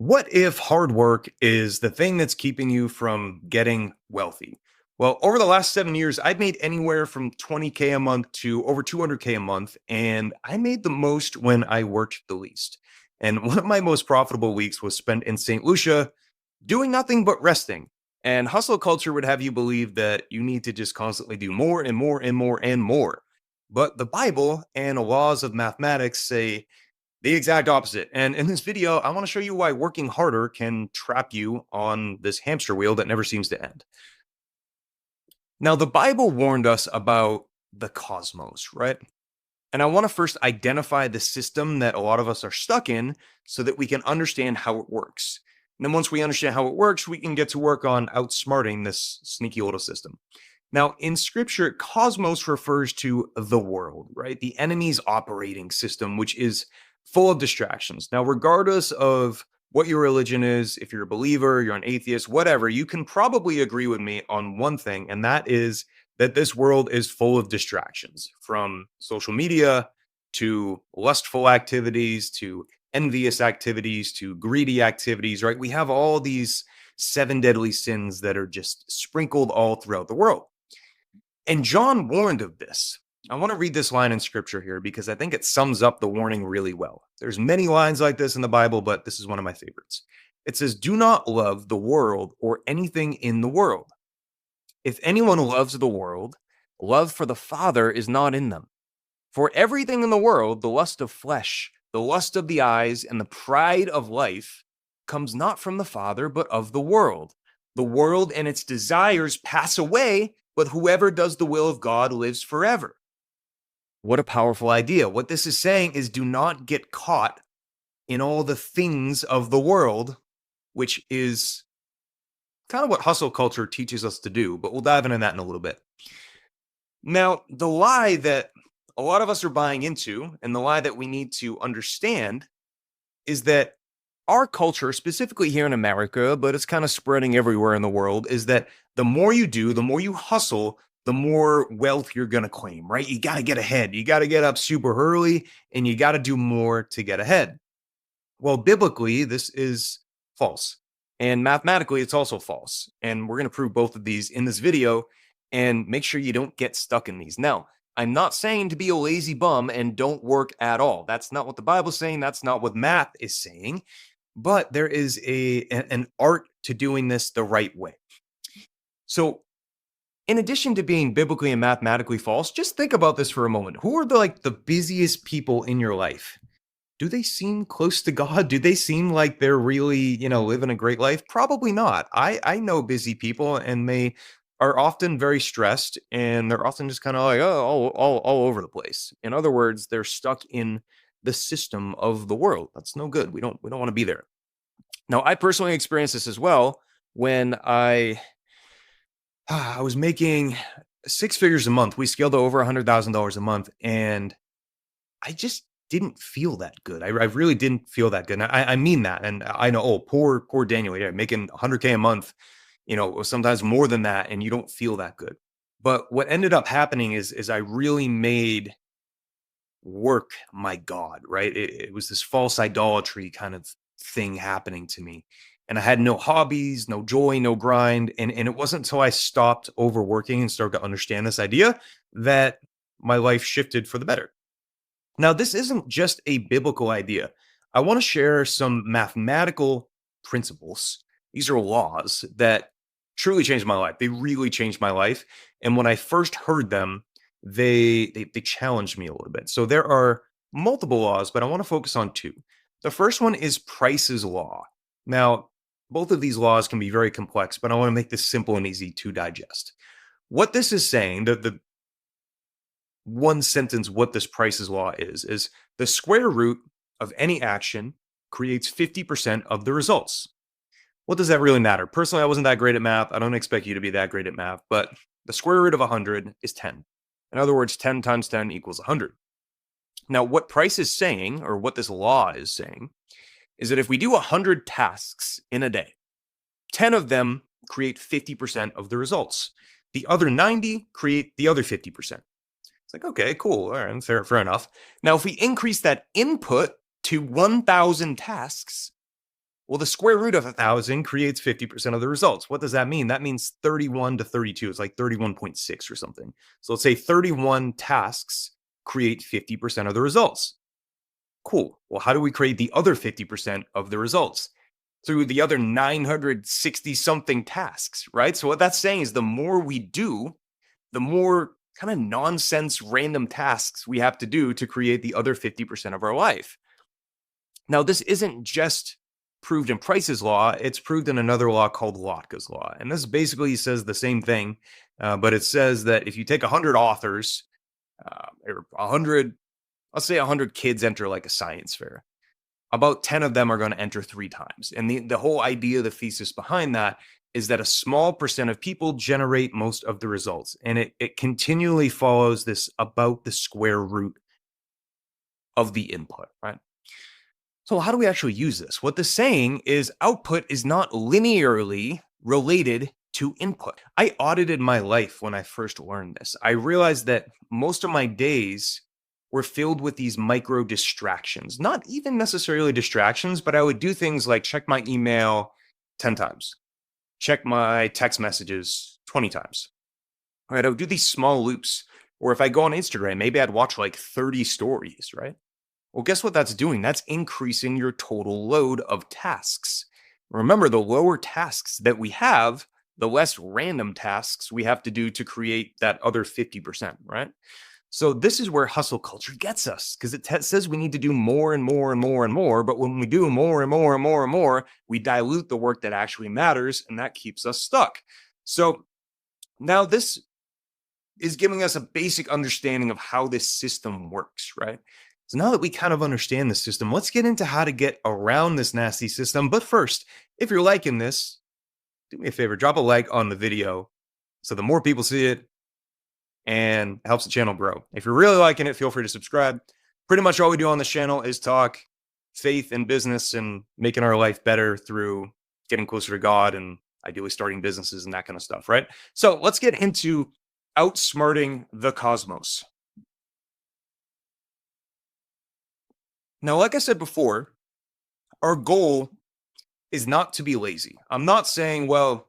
What if hard work is the thing that's keeping you from getting wealthy? Well, over the last 7 years, I've made anywhere from 20K a month to over 200K a month. And I made the most when I worked the least. And one of my most profitable weeks was spent in St. Lucia doing nothing but resting. And hustle culture would have you believe that you need to just constantly do more and more and more and more. But the Bible and the laws of mathematics say the exact opposite. And in this video, I want to show you why working harder can trap you on this hamster wheel that never seems to end. Now, the Bible warned us about the cosmos, right? And I want to first identify the system that a lot of us are stuck in so that we can understand how it works. And then once we understand how it works, we can get to work on outsmarting this sneaky little system. Now, in scripture, cosmos refers to the world, right? The enemy's operating system, which is full of distractions. Now, regardless of what your religion is, if you're a believer, you're an atheist, whatever, you can probably agree with me on one thing, and that is that this world is full of distractions from social media to lustful activities to envious activities to greedy activities, right? We have all these seven deadly sins that are just sprinkled all throughout the world. And John warned of this. I want to read this line in scripture here because I think it sums up the warning really well. There's many lines like this in the Bible, but this is one of my favorites. It says, "Do not love the world or anything in the world. If anyone loves the world, love for the Father is not in them. For everything in the world, the lust of flesh, the lust of the eyes, and the pride of life comes not from the Father, but of the world. The world and its desires pass away, but whoever does the will of God lives forever." What a powerful idea. What this is saying is do not get caught in all the things of the world, which is kind of what hustle culture teaches us to do, but we'll dive into that in a little bit. Now, the lie that a lot of us are buying into, and the lie that we need to understand, is that our culture, specifically here in America, but it's kind of spreading everywhere in the world, is that the more you do, the more you hustle, the more wealth you're going to claim, right? You got to get ahead. You got to get up super early and you got to do more to get ahead. Well, biblically, this is false. And mathematically, it's also false. And we're going to prove both of these in this video and make sure you don't get stuck in these. Now, I'm not saying to be a lazy bum and don't work at all. That's not what the Bible's saying. That's not what math is saying. But there is an art to doing this the right way. So, in addition to being biblically and mathematically false, just think about this for a moment. Who are the busiest people in your life? Do they seem close to God? Do they seem like they're really, living a great life? Probably not. I know busy people and they are often very stressed and they're often just kind of like, oh, all over the place. In other words, they're stuck in the system of the world. That's no good. We don't want to be there. Now, I personally experienced this as well when I was making six figures a month. We scaled to over $100,000 a month, and I just didn't feel that good. I really didn't feel that good. And I mean that. And I know, oh, poor Daniel, yeah, making 100K a month, sometimes more than that, and you don't feel that good. But what ended up happening is I really made work my God, right? It was this false idolatry kind of thing happening to me. And I had no hobbies, no joy, no grind. And it wasn't until I stopped overworking and started to understand this idea that my life shifted for the better. Now, this isn't just a biblical idea. I want to share some mathematical principles. These are laws that truly changed my life. They really changed my life. And when I first heard them, they challenged me a little bit. So there are multiple laws, but I want to focus on two. The first one is Price's law. Now, both of these laws can be very complex, but I want to make this simple and easy to digest. What this is saying, the one sentence, what this Price's law is the square root of any action creates 50% of the results. What does that really matter? Personally, I wasn't that great at math. I don't expect you to be that great at math, but the square root of 100 is 10. In other words, 10 times 10 equals 100. Now, what Price is saying, or what this law is saying, is that if we do 100 tasks in a day, 10 of them create 50% of the results. The other 90 create the other 50%. It's like, okay, cool. All right, fair enough. Now, if we increase that input to 1,000 tasks, Well, the square root of 1,000 creates 50% of the results. What does that mean? That means 31 to 32. It's like 31.6 or something. So let's say 31 tasks create 50% of the results. Cool. Well, how do we create the other 50% of the results? Through the other 960 something tasks, right? So what that's saying is the more we do, the more kind of nonsense random tasks we have to do to create the other 50% of our life. Now, this isn't just proved in Price's law, it's proved in another law called Lotka's law. And this basically says the same thing, but it says that if you take 100 authors, or 100, let's say 100 kids enter like a science fair, about 10 of them are going to enter 3 times. And the whole idea, the thesis behind that is that a small percent of people generate most of the results. And it continually follows this about the square root of the input, right? So how do we actually use this? What the saying is output is not linearly related to input. I audited my life when I first learned this. I realized that most of my days were filled with these micro distractions, not even necessarily distractions, but I would do things like check my email 10 times, check my text messages 20 times. All right, I would do these small loops. Or if I go on Instagram, maybe I'd watch like 30 stories, right? Well, guess what that's doing? That's increasing your total load of tasks. Remember, the lower tasks that we have, the less random tasks we have to do to create that other 50%, right? So this is where hustle culture gets us, because it says we need to do more and more and more and more. But when we do more and more and more and more, we dilute the work that actually matters, and that keeps us stuck. So now this is giving us a basic understanding of how this system works, right? So now that we kind of understand the system, let's get into how to get around this nasty system. But first, if you're liking this, do me a favor, drop a like on the video so the more people see it and it helps the channel grow. If you're really liking it, feel free to subscribe. Pretty much all we do on this channel is talk faith and business and making our life better through getting closer to God and ideally starting businesses and that kind of stuff, right? So let's get into outsmarting the cosmos. Now, like I said before, our goal is not to be lazy. I'm not saying, well,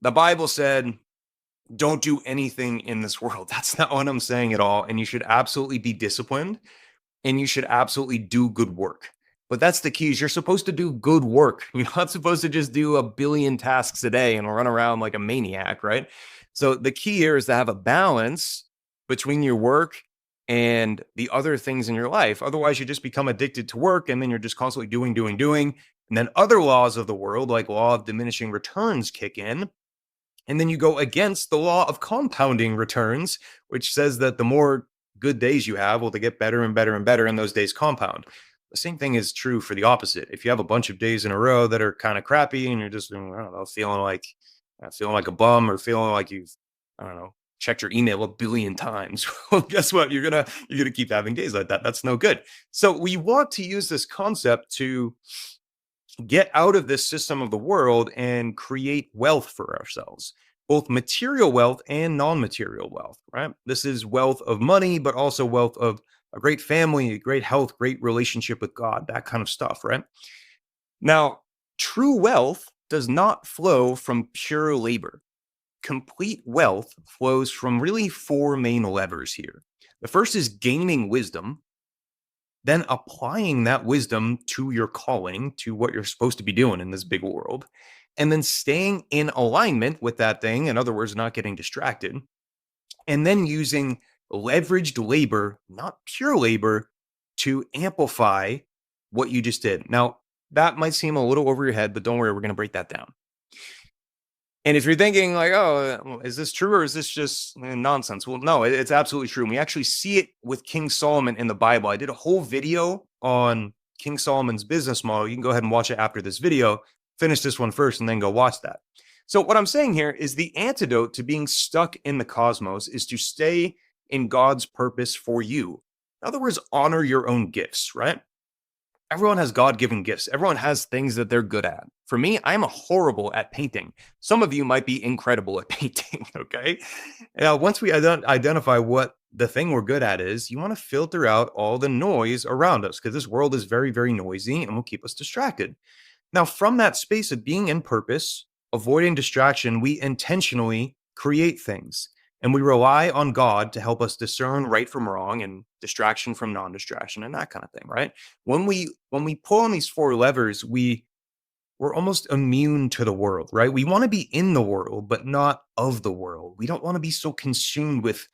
the Bible said, don't do anything in this world. That's not what I'm saying at all. And you should absolutely be disciplined and you should absolutely do good work. But that's the key is you're supposed to do good work. You're not supposed to just do a billion tasks a day and run around like a maniac, right? So the key here is to have a balance between your work and the other things in your life. Otherwise, you just become addicted to work and then you're just constantly doing. And then other laws of the world, like law of diminishing returns, kick in. And then you go against the law of compounding returns, which says that the more good days you have, well, they get better and better and better, and those days compound. The same thing is true for the opposite. If you have a bunch of days in a row that are kind of crappy and you're just, I don't know, feeling like a bum or feeling like you've, I don't know, checked your email a billion times, well, guess what? You're gonna keep having days like that. That's no good. So we want to use this concept to get out of this system of the world and create wealth for ourselves, both material wealth and non-material wealth, right? This is wealth of money, but also wealth of a great family, great health, great relationship with God, that kind of stuff, right? Now, true wealth does not flow from pure labor. Complete wealth flows from really 4 main levers here. The first is gaining wisdom, then applying that wisdom to your calling, to what you're supposed to be doing in this big world, and then staying in alignment with that thing. In other words, not getting distracted, and then using leveraged labor, not pure labor, to amplify what you just did. Now, that might seem a little over your head, but don't worry, we're going to break that down. And if you're thinking like, oh, is this true or is this just nonsense? Well, no, it's absolutely true. And we actually see it with King Solomon in the Bible. I did a whole video on King Solomon's business model. You can go ahead and watch it after this video. Finish this one first and then go watch that. So what I'm saying here is the antidote to being stuck in the cosmos is to stay in God's purpose for you. In other words, honor your own gifts, right? Everyone has God-given gifts. Everyone has things that they're good at. For me, I'm horrible at painting. Some of you might be incredible at painting, okay? Now, once we identify what the thing we're good at is, you want to filter out all the noise around us because this world is very, very noisy and will keep us distracted. Now, from that space of being in purpose, avoiding distraction, we intentionally create things and we rely on God to help us discern right from wrong and distraction from non-distraction and that kind of thing, right? When we pull on these four levers, we're almost immune to the world, right? We want to be in the world, but not of the world. We don't want to be so consumed with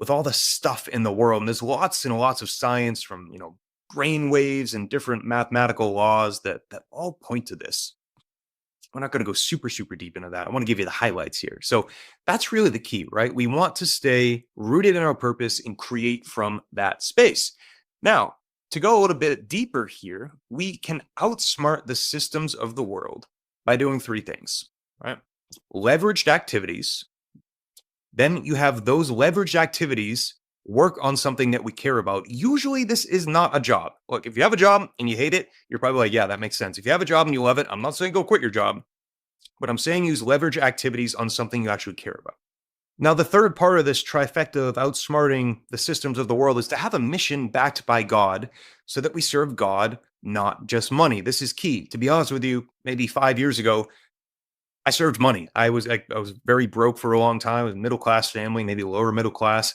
all the stuff in the world. And there's lots and lots of science from, brain waves and different mathematical laws that all point to this. We're not going to go super, super deep into that. I want to give you the highlights here. So that's really the key, right? We want to stay rooted in our purpose and create from that space. Now, to go a little bit deeper here, we can outsmart the systems of the world by doing three things, right? Leveraged activities. Then you have those leveraged activities work on something that we care about. Usually this is not a job. Look, if you have a job and you hate it, you're probably like, yeah, that makes sense. If you have a job and you love it, I'm not saying go quit your job, but I'm saying use leverage activities on something you actually care about. Now, the third part of this trifecta of outsmarting the systems of the world is to have a mission backed by God so that we serve God, not just money. This is key. To be honest with you, maybe 5 years ago, I served money. I was very broke for a long time. I was middle class family, maybe lower middle class.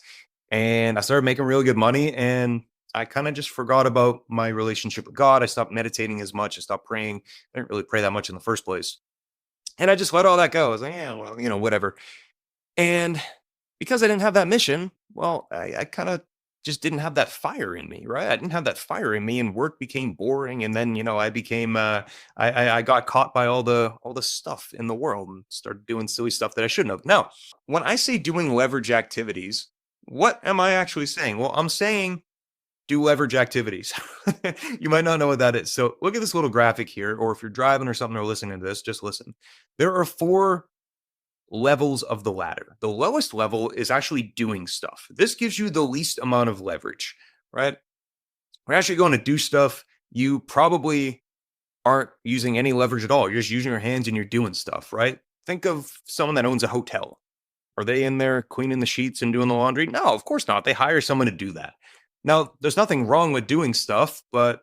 And I started making really good money. And I kind of just forgot about my relationship with God. I stopped meditating as much. I stopped praying. I didn't really pray that much in the first place. And I just let all that go. I was like, yeah, well, whatever. And because I didn't have that mission, well, I kind of just didn't have that fire in me, right? I didn't have that fire in me, and work became boring. And then, I became, I got caught by all the stuff in the world and started doing silly stuff that I shouldn't have. Now, when I say doing leverage activities, what am I actually saying? Well, I'm saying do leverage activities. You might not know what that is. So look at this little graphic here, or if you're driving or something or listening to this, just listen. There are four levels of the ladder. The lowest level is actually doing stuff. This gives you the least amount of leverage, right? We're actually going to do stuff. You probably aren't using any leverage at all. You're just using your hands and you're doing stuff, right? Think of someone that owns a hotel. Are they in there cleaning the sheets and doing the laundry? No, of course not. They hire someone to do that. Now, there's nothing wrong with doing stuff, but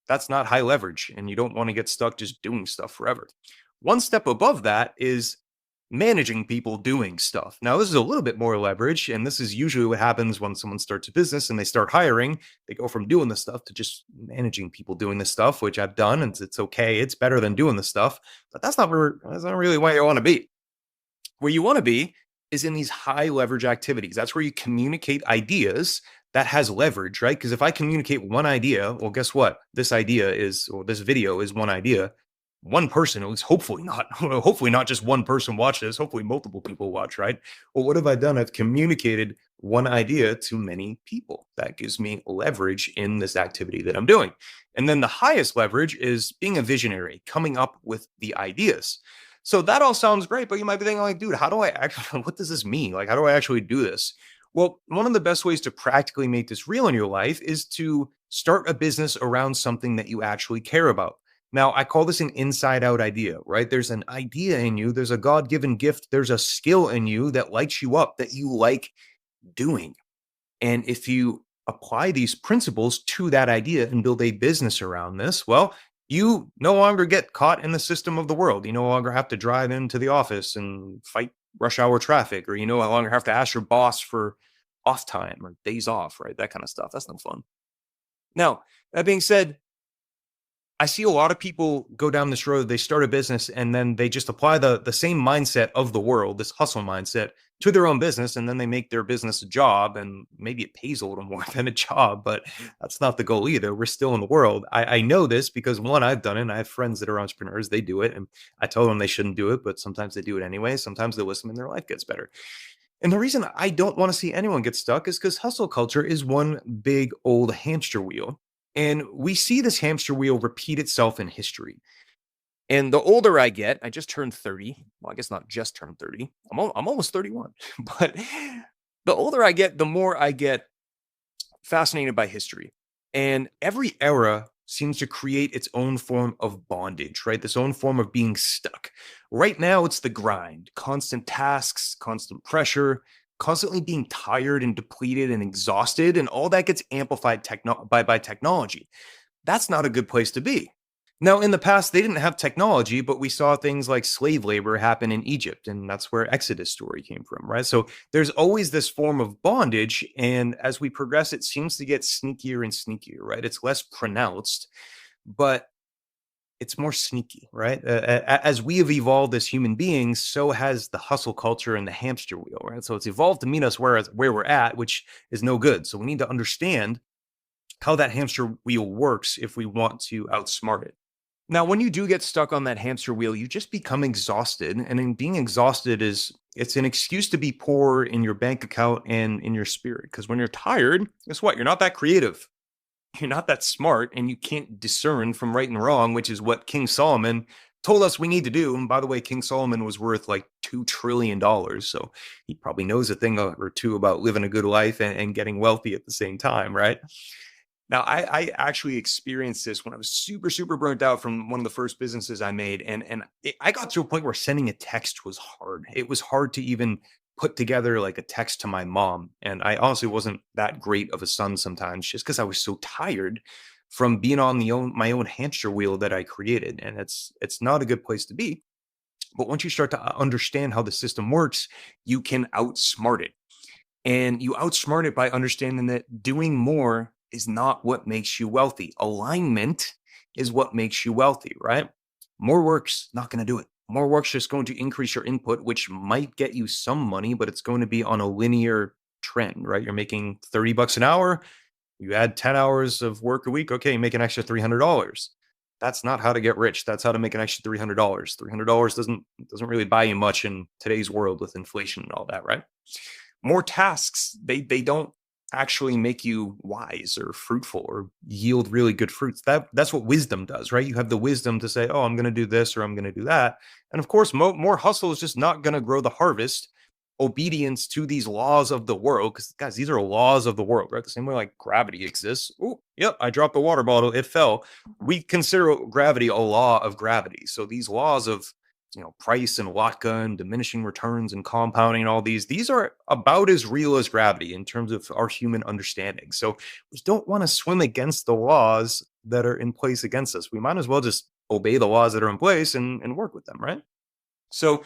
that's not high leverage, and you don't want to get stuck just doing stuff forever. One step above that is managing people doing stuff. Now, this is a little bit more leverage, and this is usually what happens when someone starts a business and they start hiring. They go from doing this stuff to just managing people doing this stuff, which I've done, and it's okay. It's better than doing this stuff, but that's not really where you want to be. Where you want to be is in these high leverage activities. That's where you communicate ideas that has leverage, right? Because if I communicate one idea, well, guess what? This video is one idea. One person, at least hopefully not just one person watch this, hopefully multiple people watch, right? Well, what have I done? I've communicated one idea to many people. That gives me leverage in this activity that I'm doing. And then the highest leverage is being a visionary, coming up with the ideas. So that all sounds great, but you might be thinking like, dude, how do I actually, what does this mean? Like, how do I actually do this? Well, one of the best ways to practically make this real in your life is to start a business around something that you actually care about. Now, I call this an inside out idea, right? There's an idea in you, there's a God given gift, there's a skill in you that lights you up, that you like doing. And if you apply these principles to that idea and build a business around this, well, you no longer get caught in the system of the world. You no longer have to drive into the office and fight rush hour traffic, or you no longer have to ask your boss for off time or days off, right? That kind of stuff. That's no fun. Now, that being said, I see a lot of people go down this road. They start a business and then they just apply the same mindset of the world, this hustle mindset, to their own business. And then they make their business a job, and maybe it pays a little more than a job, but that's not the goal either. We're still in the world. I know this because one, I've done it. And I have friends that are entrepreneurs. They do it. And I told them they shouldn't do it, but sometimes they do it anyway. Sometimes they listen and their life gets better. And the reason I don't want to see anyone get stuck is because hustle culture is one big old hamster wheel. And we see this hamster wheel repeat itself in history. And the older I get, I just turned 30. Well, I guess not just turned 30. I'm almost 31. But the older I get, the more I get fascinated by history. And every era seems to create its own form of bondage, right? This own form of being stuck. Right now, it's the grind, constant tasks, constant pressure, constantly being tired and depleted and exhausted, and all that gets amplified by technology. That's not a good place to be. Now, in the past, they didn't have technology, but we saw things like slave labor happen in Egypt, and that's where Exodus story came from, right? So there's always this form of bondage, and as we progress, it seems to get sneakier and sneakier, right? It's less pronounced, but it's more sneaky, right? As we have evolved as human beings, so has the hustle culture and the hamster wheel, right? So it's evolved to meet us where we're at, which is no good. So we need to understand how that hamster wheel works if we want to outsmart it. Now, when you do get stuck on that hamster wheel, you just become exhausted. And in being exhausted it's an excuse to be poor in your bank account and in your spirit. Because when you're tired, guess what? You're not that creative. You're not that smart, and you can't discern from right and wrong, which is what King Solomon told us we need to do. And by the way, King Solomon was worth like $2 trillion. So he probably knows a thing or two about living a good life and getting wealthy at the same time, right? Now, I actually experienced this when I was super, super burnt out from one of the first businesses I made, and I got to a point where sending a text was hard. It was hard to even put together like a text to my mom, and I honestly wasn't that great of a son sometimes, just because I was so tired from being on my own hamster wheel that I created, and it's not a good place to be. But once you start to understand how the system works, you can outsmart it. And you outsmart it by understanding that doing more is not what makes you wealthy. Alignment is what makes you wealthy, right? More work's not going to do it. More work's just going to increase your input, which might get you some money, but it's going to be on a linear trend, right? You're making 30 bucks an hour. You add 10 hours of work a week. Okay, you make an extra $300. That's not how to get rich. That's how to make an extra $300. $300 doesn't really buy you much in today's world with inflation and all that, right? More tasks, they don't actually make you wise or fruitful or yield really good fruits. That's what wisdom does, right? You have the wisdom to say, oh, I'm going to do this or I'm going to do that. And of course, more hustle is just not going to grow the harvest. Obedience to these laws of the world, because guys, these are laws of the world, right? The same way like gravity exists. Oh, yep, I dropped the water bottle, it fell. We consider gravity a law of gravity. So these laws of price and Latka and diminishing returns and compounding and all these are about as real as gravity in terms of our human understanding. So we don't want to swim against the laws that are in place against us. We might as well just obey the laws that are in place and work with them, right? So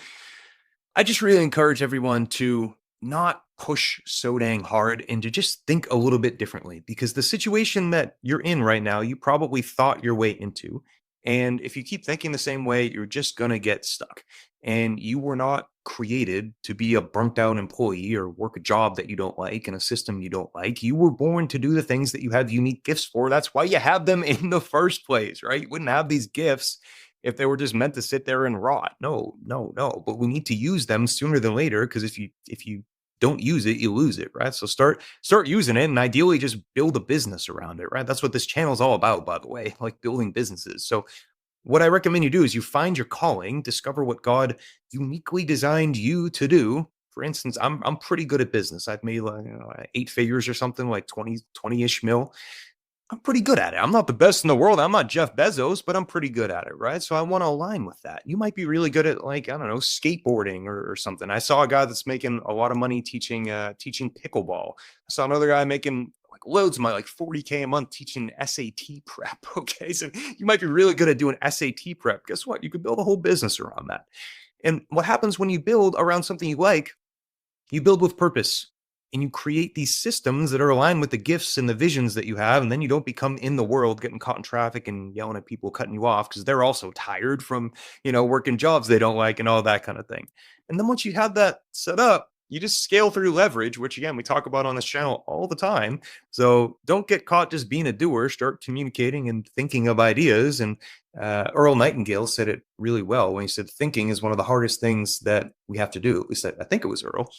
I just really encourage everyone to not push so dang hard and to just think a little bit differently, because the situation that you're in right now, you probably thought your way into. And if you keep thinking the same way, you're just going to get stuck. And you were not created to be a burnt out employee or work a job that you don't like in a system you don't like. You were born to do the things that you have unique gifts for. That's why you have them in the first place, right? You wouldn't have these gifts if they were just meant to sit there and rot. No, no, no. But we need to use them sooner than later, because if you don't use it, you lose it, right? So start using it, and ideally just build a business around it, right? That's what this channel is all about, by the way, like building businesses. So what I recommend you do is you find your calling, discover what God uniquely designed you to do. For instance, I'm pretty good at business. I've made like 8 figures or something, like 20-ish mil. I'm pretty good at it. I'm not the best in the world. I'm not Jeff Bezos, but I'm pretty good at it, right? So I want to align with that. You might be really good at, like, I don't know, skateboarding or something. I saw a guy that's making a lot of money teaching pickleball. I saw another guy making like loads of money, like 40K a month teaching SAT prep. Okay, so you might be really good at doing SAT prep. Guess what? You could build a whole business around that. And what happens when you build around something you like? You build with purpose, and you create these systems that are aligned with the gifts and the visions that you have. And then you don't become in the world getting caught in traffic and yelling at people cutting you off, because they're also tired from working jobs they don't like and all that kind of thing. And then once you have that set up, you just scale through leverage, which again we talk about on this channel all the time. So don't get caught just being a doer. Start communicating and thinking of ideas. And Earl Nightingale said it really well when he said thinking is one of the hardest things that we have to do. At least I think it was Earl.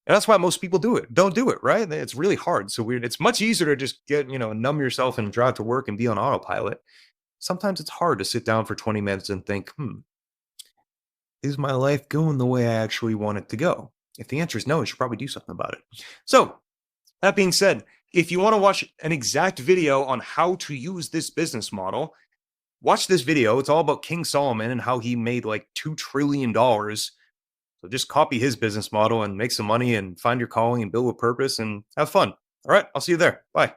And that's why most people don't do it, right? It's really hard. So weird. It's much easier to just numb yourself and drive to work and be on autopilot. Sometimes it's hard to sit down for 20 minutes and think, is my life going the way I actually want it to go? If the answer is no, you should probably do something about it. So that being said, if you want to watch an exact video on how to use this business model, watch this video. It's all about King Solomon and how he made like $2 trillion. So just copy his business model and make some money and find your calling and build with purpose and have fun. All right, I'll see you there. Bye.